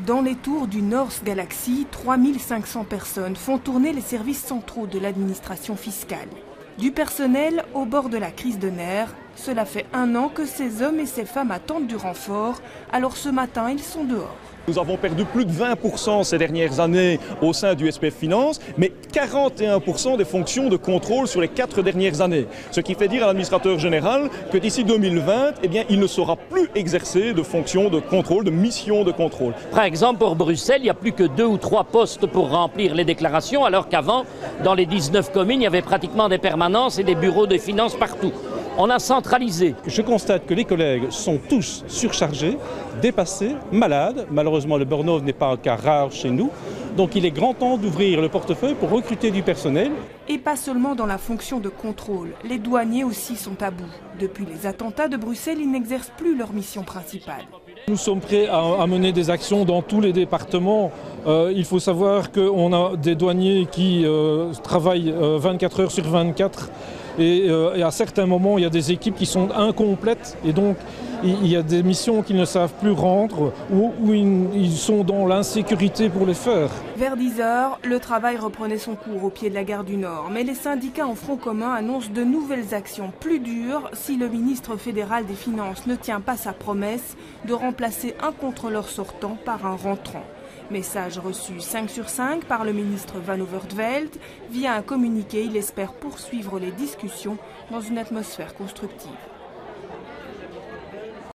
Dans les tours du North Galaxy, 3500 personnes font tourner les services centraux de l'administration fiscale. Du personnel au bord de la crise de nerfs, cela fait 1 an que ces hommes et ces femmes attendent du renfort, alors ce matin ils sont dehors. Nous avons perdu plus de 20% ces dernières années au sein du SPF Finance, mais 41% des fonctions de contrôle sur les 4 dernières années. Ce qui fait dire à l'administrateur général que d'ici 2020, il ne saura plus exercer de fonctions de contrôle, de mission de contrôle. Par exemple, pour Bruxelles, il n'y a plus que 2 ou 3 postes pour remplir les déclarations, alors qu'avant, dans les 19 communes, il y avait pratiquement des permanences et des bureaux de finances partout. On a centralisé. Je constate que les collègues sont tous surchargés, dépassés, malades. Malheureusement, le burn-out n'est pas un cas rare chez nous. Donc il est grand temps d'ouvrir le portefeuille pour recruter du personnel. Et pas seulement dans la fonction de contrôle. Les douaniers aussi sont à bout. Depuis les attentats de Bruxelles, ils n'exercent plus leur mission principale. Nous sommes prêts à mener des actions dans tous les départements. Il faut savoir qu'on a des douaniers qui travaillent 24 heures sur 24. Et à certains moments, il y a des équipes qui sont incomplètes et donc il y a des missions qu'ils ne savent plus rendre ou ils sont dans l'insécurité pour les faire. Vers 10 heures, le travail reprenait son cours au pied de la gare du Nord. Mais les syndicats en front commun annoncent de nouvelles actions plus dures si le ministre fédéral des Finances ne tient pas sa promesse de remplacer un contrôleur sortant par un rentrant. Message reçu 5 sur 5 par le ministre Van Overtveld. Via un communiqué, il espère poursuivre les discussions dans une atmosphère constructive.